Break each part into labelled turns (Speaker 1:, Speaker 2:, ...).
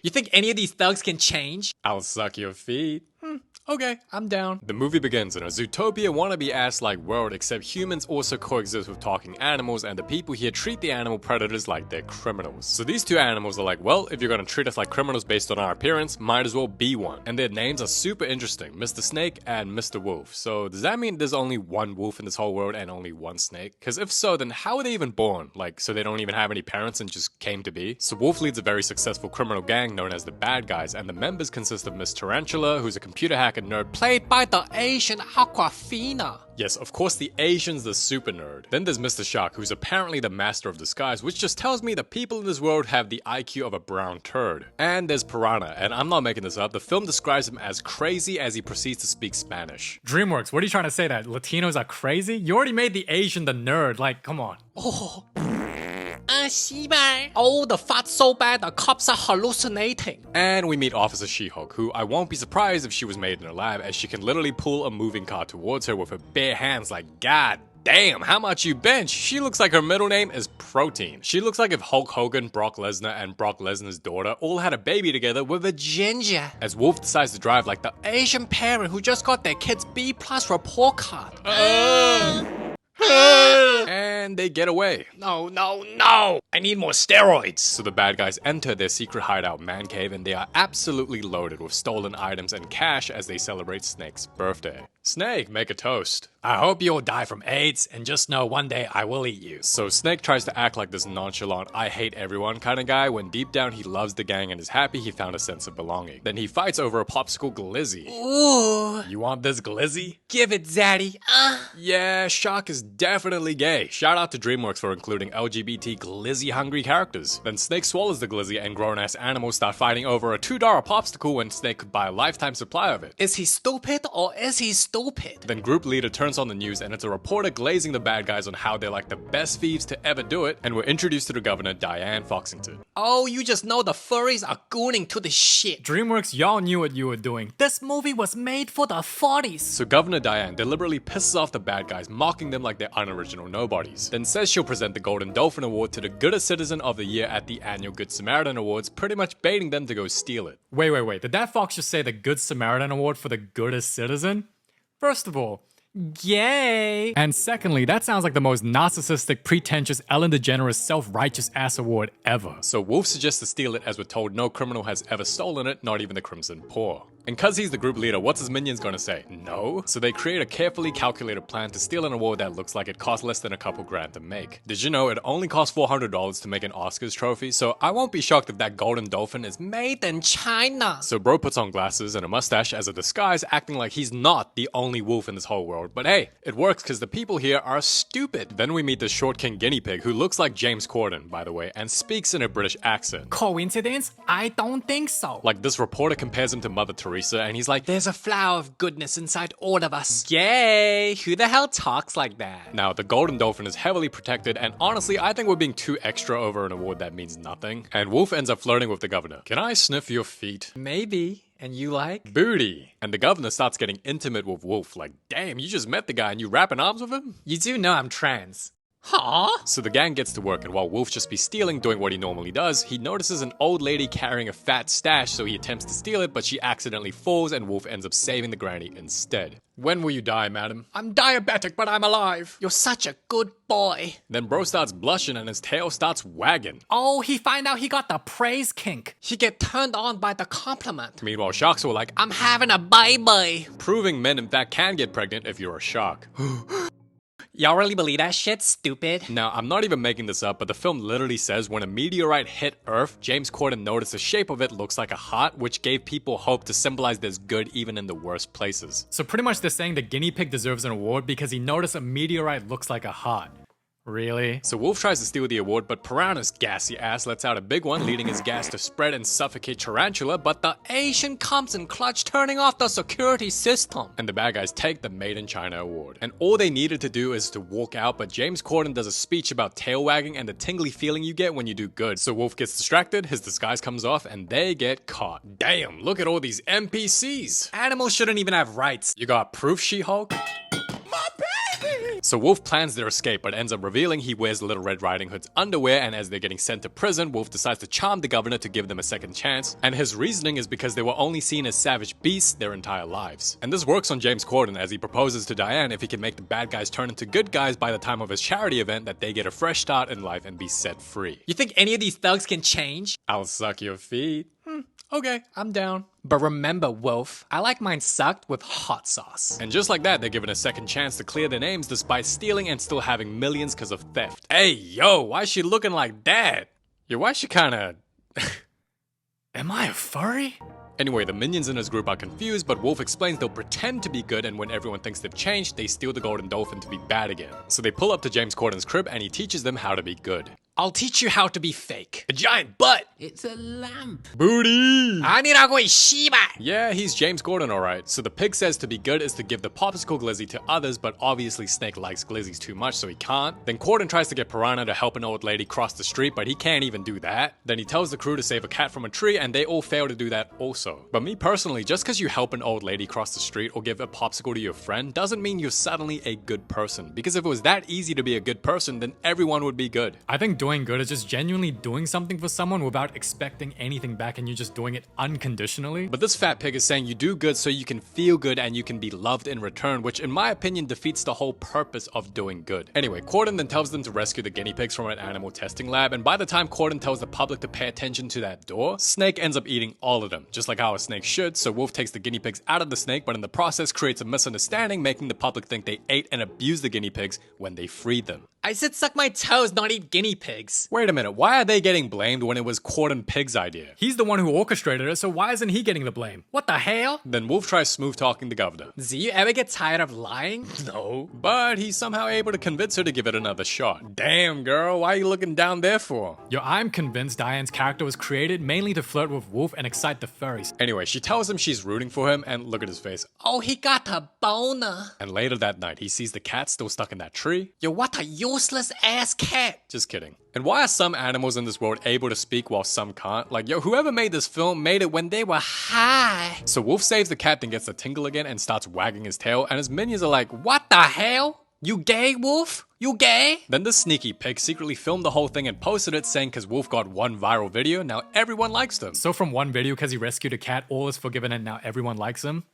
Speaker 1: You think any of these thugs can change?
Speaker 2: I'll suck your feet. Okay, I'm down. The movie begins in a Zootopia wannabe-ass-like world, except humans also coexist with talking animals, and the people here treat the animal predators like they're criminals. So these two animals are like, well, if you're gonna treat us like criminals based on our appearance, might as well be one. And their names are super interesting, Mr. Snake and Mr. Wolf. So does that mean there's only one wolf in this whole world and only one snake? Because if so, then how were they even born? Like, so they don't even have any parents and just came to be? So Wolf leads a very successful criminal gang known as the Bad Guys, and the members consist of Miss Tarantula, who's a computer hacker nerd
Speaker 1: Played by the Asian Aquafina.
Speaker 2: Yes, of course the Asian's the super nerd. Then there's Mr. Shark, who's apparently the master of disguise, which just tells me the people in this world have the IQ of a brown turd. And there's Piranha, and I'm not making this up, the film describes him as crazy as he proceeds to speak Spanish.
Speaker 3: DreamWorks, what are you trying to say, that Latinos are crazy? You already made the Asian the nerd, like, come on.
Speaker 1: Oh. Oh, the fart's so bad the cops are hallucinating.
Speaker 2: And we meet Officer She-Hulk, who I won't be surprised if she was made in a lab, as she can literally pull a moving car towards her with her bare hands like, God damn, how much you bench? She looks like her middle name is Protein. She looks like if Hulk Hogan, Brock Lesnar, and Brock Lesnar's daughter all had a baby together with a ginger. As Wolf decides to drive like the
Speaker 1: Asian parent who just got their kid's B+ report card.
Speaker 2: and they get away.
Speaker 1: No, I need more steroids.
Speaker 2: So the bad guys enter their secret hideout man cave, and they are absolutely loaded with stolen items and cash as they celebrate Snake's birthday. Snake, make a toast.
Speaker 1: I hope you'll die from AIDS, and just know one day I will eat you.
Speaker 2: So Snake tries to act like this nonchalant, I hate everyone kind of guy, when deep down he loves the gang and is happy he found a sense of belonging. Then he fights over a popsicle glizzy.
Speaker 1: Ooh.
Speaker 2: You want this glizzy?
Speaker 1: Give it, Zaddy.
Speaker 2: Yeah, Shark is definitely gay. Shout out to DreamWorks for including LGBT glizzy-hungry characters. Then Snake swallows the glizzy and grown-ass animals start fighting over a $2 popsicle when Snake could buy a lifetime supply of it.
Speaker 1: Is he stupid or is he stupid?
Speaker 2: Then Group Leader turns on the news and it's a reporter glazing the bad guys on how they're like the best thieves to ever do it, and we're introduced to the governor, Diane Foxington.
Speaker 1: Oh, you just know the furries are gooning to the shit.
Speaker 3: DreamWorks, y'all knew what you were doing. This movie was made for the 40s.
Speaker 2: So Governor Diane deliberately pisses off the bad guys, mocking them like they're unoriginal nobodies. Then says she'll present the Golden Dolphin Award to the Goodest Citizen of the Year at the annual Good Samaritan Awards, pretty much baiting them to go steal it.
Speaker 3: Wait. Did that Fox just say the Good Samaritan Award for the Goodest Citizen? First of all, yay! And secondly, that sounds like the most narcissistic, pretentious, Ellen DeGeneres, self-righteous ass award ever.
Speaker 2: So Wolf suggests to steal it, as we're told no criminal has ever stolen it, not even the Crimson Poor. And cause he's the group leader, what's his minions gonna say? No? So they create a carefully calculated plan to steal an award that looks like it costs less than a couple grand to make. Did you know it only costs $400 to make an Oscars trophy? So I won't be shocked if that golden dolphin is
Speaker 1: Made in China.
Speaker 2: So bro puts on glasses and a mustache as a disguise, acting like he's not the only wolf in this whole world. But hey, it works because the people here are stupid. Then we meet the short king guinea pig, who looks like James Corden, by the way, and speaks in a British accent.
Speaker 3: Coincidence? I don't think so.
Speaker 2: Like, this reporter compares him to Mother Teresa, and he's like,
Speaker 1: there's a flower of goodness inside all of us. Yay! Who the hell talks like that?
Speaker 2: Now, the golden dolphin is heavily protected, and honestly, I think we're being too extra over an award that means nothing. And Wolf ends up flirting with the governor. Can I sniff your feet?
Speaker 1: Maybe. And you like?
Speaker 2: Booty. And the governor starts getting intimate with Wolf. Like, damn, you just met the guy and you wrapping arms with him?
Speaker 1: You do know I'm trans.
Speaker 2: Huh? So the gang gets to work, and while Wolf just be stealing, doing what he normally does, he notices an old lady carrying a fat stash, so he attempts to steal it, but she accidentally falls and Wolf ends up saving the granny instead. When will you die, madam?
Speaker 1: I'm diabetic, but I'm alive. You're such a good boy.
Speaker 2: Then bro starts blushing and his tail starts wagging.
Speaker 3: Oh, he find out he got the praise kink.
Speaker 1: He get turned on by the compliment.
Speaker 2: Meanwhile, sharks were like,
Speaker 1: I'm having a baby.
Speaker 2: Proving men in fact can get pregnant if you're a shark.
Speaker 1: Y'all really believe that shit, stupid?
Speaker 2: Now, I'm not even making this up, but the film literally says when a meteorite hit Earth, James Corden noticed the shape of it looks like a heart, which gave people hope to symbolize there's good even in the worst places.
Speaker 3: So pretty much they're saying the guinea pig deserves an award because he noticed a meteorite looks like a heart. Really?
Speaker 2: So Wolf tries to steal the award, but Piranha's gassy ass lets out a big one, leading his gas to spread and suffocate Tarantula, but the
Speaker 1: Asian comes in clutch, turning off the security system.
Speaker 2: And the bad guys take the Made in China award. And all they needed to do is to walk out, but James Corden does a speech about tail wagging and the tingly feeling you get when you do good. So Wolf gets distracted, his disguise comes off, and they get caught. Damn, look at all these NPCs.
Speaker 1: Animals shouldn't even have rights.
Speaker 2: You got proof, She-Hulk? So Wolf plans their escape but ends up revealing he wears Little Red Riding Hood's underwear, and as they're getting sent to prison, Wolf decides to charm the governor to give them a second chance, and his reasoning is because they were only seen as savage beasts their entire lives. And this works on James Corden as he proposes to Diane if he can make the bad guys turn into good guys by the time of his charity event, that they get a fresh start in life and be set free.
Speaker 1: You think any of these thugs can change?
Speaker 2: I'll suck your feet.
Speaker 3: Okay, I'm down.
Speaker 1: But remember, Wolf, I like mine sucked with hot sauce.
Speaker 2: And just like that, they're given a second chance to clear their names despite stealing and still having millions because of theft. Hey, yo, why is she looking like that? Yo, why is she kinda...
Speaker 3: Am I a furry?
Speaker 2: Anyway, the minions in his group are confused, but Wolf explains they'll pretend to be good, and when everyone thinks they've changed, they steal the golden dolphin to be bad again. So they pull up to James Corden's crib and he teaches them how to be good.
Speaker 1: I'll teach you how to be fake.
Speaker 2: A giant butt!
Speaker 4: It's a lamp.
Speaker 2: Booty!
Speaker 1: 아니라고 이 씨발!
Speaker 2: Yeah, he's James Corden alright. So the pig says to be good is to give the popsicle glizzy to others, but obviously Snake likes glizzies too much, so he can't. Then Corden tries to get Piranha to help an old lady cross the street, but he can't even do that. Then he tells the crew to save a cat from a tree, and they all fail to do that also. But me personally, just because you help an old lady cross the street or give a popsicle to your friend doesn't mean you're suddenly a good person. Because if it was that easy to be a good person, then everyone would be good.
Speaker 3: I think doing good is just genuinely doing something for someone without expecting anything back, and you're just doing it unconditionally.
Speaker 2: But this fat pig is saying you do good so you can feel good and you can be loved in return, which in my opinion defeats the whole purpose of doing good. Anyway, Corden then tells them to rescue the guinea pigs from an animal testing lab, and by the time Corden tells the public to pay attention to that door, Snake ends up eating all of them, just like how a snake should. So Wolf takes the guinea pigs out of the snake, but in the process creates a misunderstanding, making the public think they ate and abused the guinea pigs when they freed them.
Speaker 1: I said suck my toes, not eat guinea pigs.
Speaker 2: Wait a minute, why are they getting blamed when it was Corden Pig's idea?
Speaker 3: He's the one who orchestrated it, so why isn't he getting the blame? What the hell?
Speaker 2: Then Wolf tries smooth talking the governor.
Speaker 1: Do you ever get tired of lying?
Speaker 2: No. But he's somehow able to convince her to give it another shot. Damn, girl, why are you looking down there for?
Speaker 3: Yo, I'm convinced Diane's character was created mainly to flirt with Wolf and excite the furries.
Speaker 2: Anyway, she tells him she's rooting for him, and look at his face.
Speaker 1: Oh, he got a boner.
Speaker 2: And later that night, he sees the cat still stuck in that tree.
Speaker 1: Yo, what a useless ass cat.
Speaker 2: Just kidding. And why are some animals in this world able to speak while some can't? Like, yo, whoever made this film made it when they were high. So Wolf saves the cat, then gets a tingle again and starts wagging his tail, and his minions are like,
Speaker 1: what the hell? You gay, Wolf? You gay?
Speaker 2: Then the sneaky pig secretly filmed the whole thing and posted it, saying because Wolf got one viral video, now everyone likes them.
Speaker 3: So from one video because he rescued a cat, all is forgiven and now everyone likes him?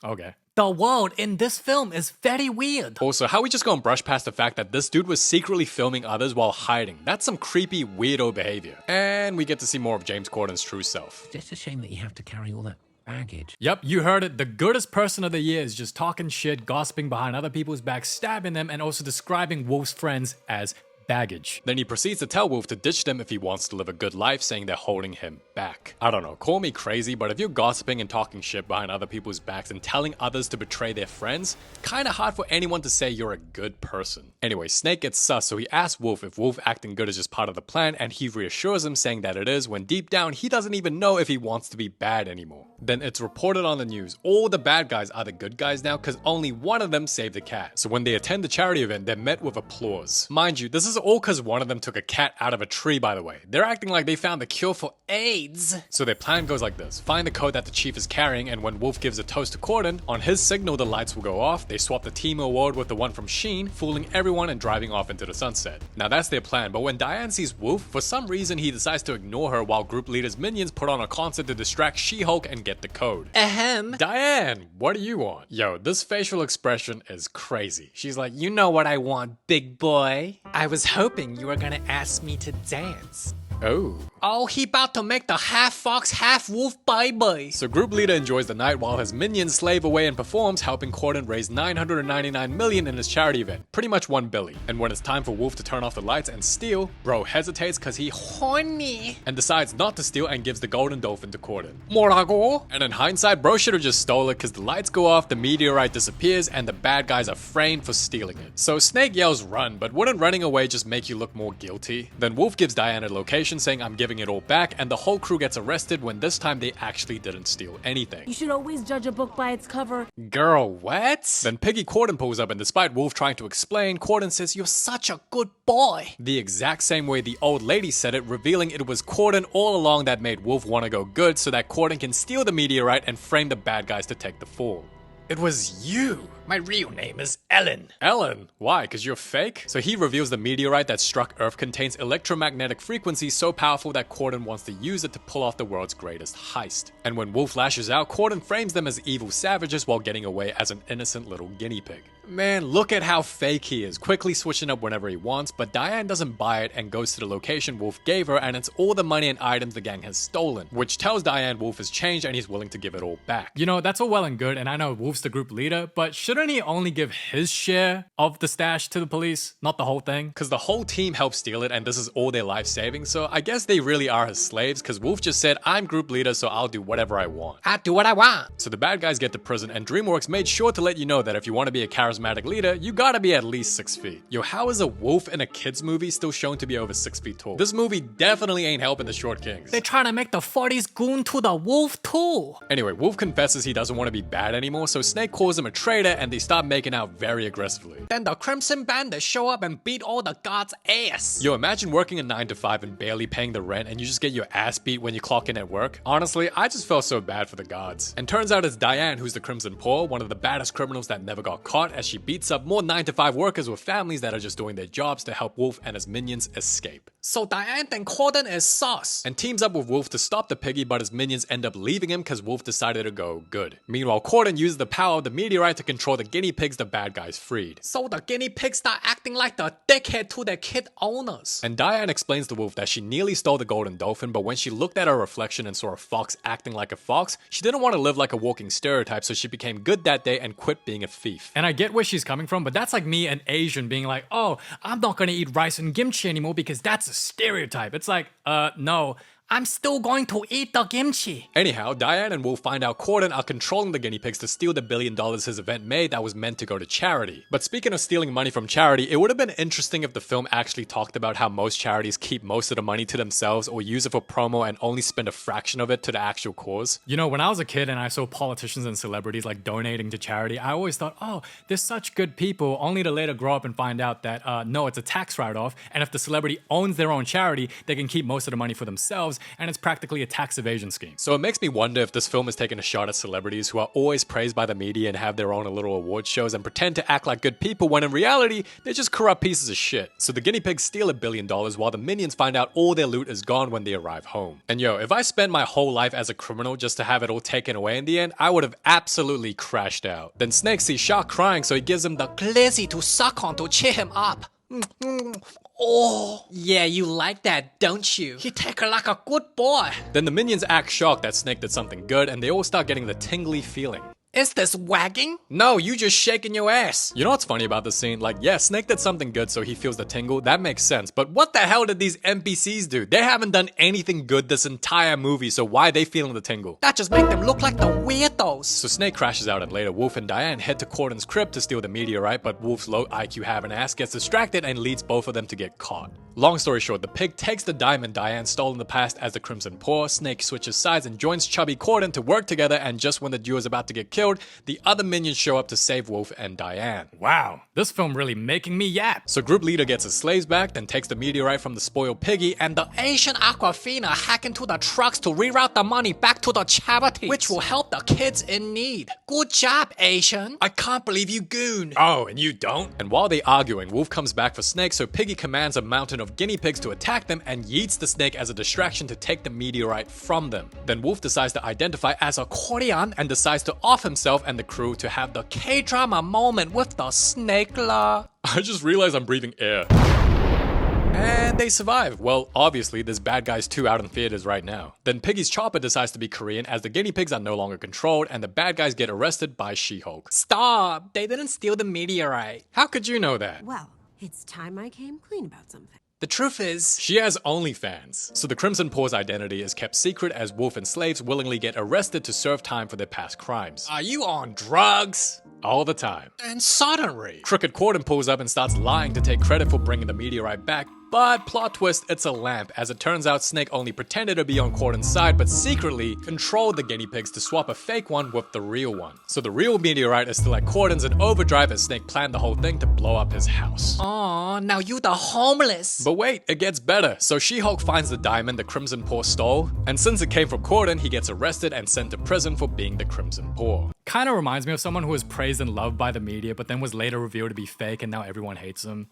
Speaker 3: Okay. The world in this film is very weird.
Speaker 2: Also, how we just gonna brush past the fact that this dude was secretly filming others while hiding? That's some creepy, weirdo behavior. And we get to see more of James Corden's true self.
Speaker 4: It's just a shame that you have to carry all that baggage.
Speaker 3: Yep, you heard it. The goodest person of the year is just talking shit, gossiping behind other people's backs, stabbing them, and also describing Wolf's friends as baggage.
Speaker 2: Then he proceeds to tell Wolf to ditch them if he wants to live a good life, saying they're holding him back. I don't know, call me crazy, but if you're gossiping and talking shit behind other people's backs and telling others to betray their friends, kinda hard for anyone to say you're a good person. Anyway, Snake gets sus, so he asks Wolf if Wolf acting good is just part of the plan, and he reassures him, saying that it is, when deep down he doesn't even know if he wants to be bad anymore. Then it's reported on the news, all the bad guys are the good guys now because only one of them saved the cat. So when they attend the charity event, they're met with applause. Mind you, this is all because one of them took a cat out of a tree, by the way. They're acting like they found the cure for AIDS. So their plan goes like this. Find the code that the chief is carrying, and when Wolf gives a toast to Corden, on his signal the lights will go off. They swap the team award with the one from Sheen, fooling everyone and driving off into the sunset. Now that's their plan, but when Diane sees Wolf, for some reason he decides to ignore her while group leader's minions put on a concert to distract She-Hulk and get the code.
Speaker 1: Ahem.
Speaker 2: Diane, what do you want? Yo, this facial expression is crazy. She's like,
Speaker 1: You know what I want, big boy. I was hoping you were gonna ask me to dance.
Speaker 2: oh.
Speaker 1: Oh, he about to make the half fox, half wolf bye-bye.
Speaker 2: So group leader enjoys the night while his minions slave away and performs, helping Corden raise $999 million in his charity event. Pretty much $1 billion. And when it's time for Wolf to turn off the lights and steal, bro hesitates cause he
Speaker 1: Horny.
Speaker 2: and decides not to steal and gives the golden dolphin to Corden.
Speaker 1: Morago.
Speaker 2: And in hindsight, bro should've just stole it cause the lights go off, the meteorite disappears, and the bad guys are framed for stealing it. So Snake yells run, but wouldn't running away just make you look more guilty? Then Wolf gives Diane a location saying I'm giving it all back, and the whole crew gets arrested when this time they actually didn't steal anything.
Speaker 5: You should always judge a book by its cover.
Speaker 1: Girl, what?
Speaker 2: Then Piggy Corden pulls up, and despite Wolf trying to explain, Corden says, "You're such a good boy." The exact same way the old lady said it, revealing it was Corden all along that made Wolf want to go good so that Corden can steal the meteorite and frame the bad guys to take the fall. It was you.
Speaker 1: My real name is Ellen.
Speaker 2: Ellen? Why? Because you're fake? So he reveals the meteorite that struck Earth contains electromagnetic frequencies so powerful that Corden wants to use it to pull off the world's greatest heist. And when Wolf lashes out, Corden frames them as evil savages while getting away as an innocent little guinea pig. Man, look at how fake he is, quickly switching up whenever he wants, but Diane doesn't buy it and goes to the location Wolf gave her, and it's all the money and items the gang has stolen, which tells Diane Wolf has changed and he's willing to give it all back.
Speaker 3: You know, that's all well and good, and I know Wolf's the group leader, but shouldn't he only give his share of the stash to the police, not the whole thing?
Speaker 2: Because the whole team helped steal it and this is all their life savings, so I guess they really are his slaves, because Wolf just said, I'm group leader, so I'll do whatever I want.
Speaker 1: I do what I want.
Speaker 2: So the bad guys get to prison, and DreamWorks made sure to let you know that if you want to be a charismatic leader, you gotta be at least 6 feet. Yo, how is a wolf in a kid's movie still shown to be over 6 feet tall? This movie definitely ain't helping the short kings.
Speaker 3: They're trying to make the 40s goon to the wolf too.
Speaker 2: Anyway, Wolf confesses he doesn't want to be bad anymore, so Snake calls him a traitor and they start making out very aggressively.
Speaker 1: Then the Crimson Bandits show up and beat all the gods' ass.
Speaker 2: Yo, imagine working a 9 to 5 and barely paying the rent and you just get your ass beat when you clock in at work. Honestly, I just felt so bad for the gods. And turns out it's Diane who's the Crimson Paw, one of the baddest criminals that never got caught, as she beats up more 9 to 5 workers with families that are just doing their jobs to help Wolf and his minions escape.
Speaker 1: So Diane then Corden is sauce.
Speaker 2: And teams up with Wolf to stop the piggy, but his minions end up leaving him because Wolf decided to go good. Meanwhile, Corden uses the power of the meteorite to control the guinea pigs the bad guys freed.
Speaker 1: So the guinea pigs start acting like the dickhead to their kid owners.
Speaker 2: And Diane explains to Wolf that she nearly stole the golden dolphin, but when she looked at her reflection and saw a fox acting like a fox, she didn't want to live like a walking stereotype, so she became good that day and quit being a thief.
Speaker 3: And I get where she's coming from, but that's like me, an Asian, being like, oh, I'm not gonna eat rice and kimchi anymore because that's a stereotype. It's like, no. I'm still going to eat the kimchi.
Speaker 2: Anyhow, Diane and Wolf find out Corden are controlling the guinea pigs to steal the $1 billion his event made that was meant to go to charity. But speaking of stealing money from charity, it would have been interesting if the film actually talked about how most charities keep most of the money to themselves or use it for promo and only spend a fraction of it to the actual cause.
Speaker 3: You know, when I was a kid and I saw politicians and celebrities like donating to charity, I always thought, oh, they're such good people, only to later grow up and find out that, no, it's a tax write-off, and if the celebrity owns their own charity, they can keep most of the money for themselves, and it's practically a tax evasion scheme.
Speaker 2: So it makes me wonder if this film is taking a shot at celebrities who are always praised by the media and have their own little award shows and pretend to act like good people when in reality, they're just corrupt pieces of shit. So the guinea pigs steal $1 billion while the minions find out all their loot is gone when they arrive home. And yo, if I spent my whole life as a criminal just to have it all taken away in the end, I would have absolutely crashed out. Then Snake sees Shark crying, so he gives him the
Speaker 1: Glizzy to suck on to cheer him up. Oh, yeah, you like that, don't you? He take her like a good boy.
Speaker 2: Then the minions act shocked that Snake did something good and they all start getting the tingly feeling.
Speaker 1: Is this wagging?
Speaker 2: No, you just shaking your ass. You know what's funny about this scene? Like, yeah, Snake did something good so he feels the tingle. That makes sense. But what the hell did these NPCs do? They haven't done anything good this entire movie, so why are they feeling the tingle?
Speaker 1: That just make them look like the weirdos.
Speaker 2: So Snake crashes out and later Wolf and Diane head to Corden's crib to steal the meteorite, but Wolf's low IQ having ass gets distracted and leads both of them to get caught. Long story short, the pig takes the diamond Diane stole in the past as the Crimson Paw. Snake switches sides and joins chubby Corden to work together, and just when the duo is about to get killed, the other minions show up to save Wolf and Diane.
Speaker 3: Wow, this film really making me yap.
Speaker 2: So group leader gets his slaves back, then takes the meteorite from the spoiled piggy, and the
Speaker 1: Asian Aquafina hack into the trucks to reroute the money back to the charity, which will help the kids in need. Good job, Asian.
Speaker 2: I can't believe you goon. Oh, and you don't? And while they arguing, Wolf comes back for Snake, so Piggy commands a mountain of guinea pigs to attack them and yeets the snake as a distraction to take the meteorite from them. Then Wolf decides to identify as a Korean and decides to off himself and the crew to have the K-drama moment with the snake la. I just realized I'm breathing air. And they survive. Well, obviously, there's Bad Guys 2 out in theaters right now. Then Piggy's chopper decides to be Korean as the guinea pigs are no longer controlled and the bad guys get arrested by She-Hulk.
Speaker 1: Stop! They didn't steal the meteorite.
Speaker 2: How could you know that?
Speaker 6: Well, it's time I came clean about something.
Speaker 1: The truth is,
Speaker 2: she has OnlyFans, so the Crimson Paw's identity is kept secret as Wolf and slaves willingly get arrested to serve time for their past crimes.
Speaker 1: Are you on drugs?
Speaker 2: All the time.
Speaker 1: And sodomy.
Speaker 2: Crooked Corden pulls up and starts lying to take credit for bringing the meteorite back, But plot twist, it's a lamp, as it turns out Snake only pretended to be on Corden's side, but secretly controlled the guinea pigs to swap a fake one with the real one. So the real meteorite is still at Corden's in overdrive as Snake planned the whole thing to blow up his house.
Speaker 1: Aw, now you the homeless.
Speaker 2: But wait, it gets better. So She-Hulk finds the diamond the Crimson Paw stole, and since it came from Corden, he gets arrested and sent to prison for being the Crimson Paw.
Speaker 3: Kinda reminds me of someone who was praised and loved by the media, but then was later revealed to be fake and now everyone hates him.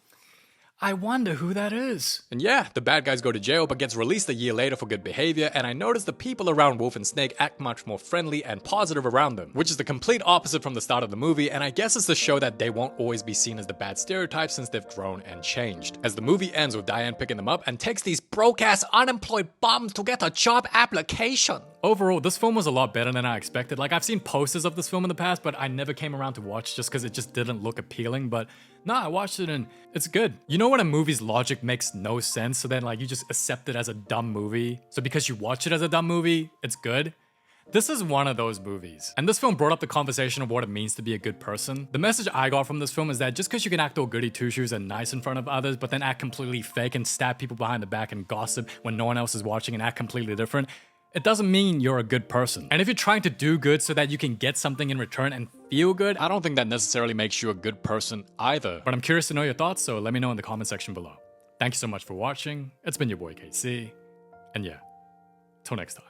Speaker 3: I wonder who that is.
Speaker 2: And yeah, the bad guys go to jail but gets released a year later for good behavior, and I noticed the people around Wolf and Snake act much more friendly and positive around them, which is the complete opposite from the start of the movie, and I guess it's to show that they won't always be seen as the bad stereotype since they've grown and changed. As the movie ends with Diane picking them up and takes these
Speaker 1: Broke-ass unemployed bums to get a job application.
Speaker 3: Overall, this film was a lot better than I expected. Like, I've seen posters of this film in the past, but I never came around to watch just because it just didn't look appealing. But nah, I watched it and it's good. You know when a movie's logic makes no sense, so then like you just accept it as a dumb movie? So because you watch it as a dumb movie, it's good? This is one of those movies. And this film brought up the conversation of what it means to be a good person. The message I got from this film is that just because you can act all goody two-shoes and nice in front of others, but then act completely fake and stab people behind the back and gossip when no one else is watching and act completely different, it doesn't mean you're a good person. And if you're trying to do good so that you can get something in return and feel good,
Speaker 2: I don't think that necessarily makes you a good person either.
Speaker 3: but I'm curious to know your thoughts, so let me know in the comment section below. Thank you so much for watching. It's been your boy KC. And yeah, till next time.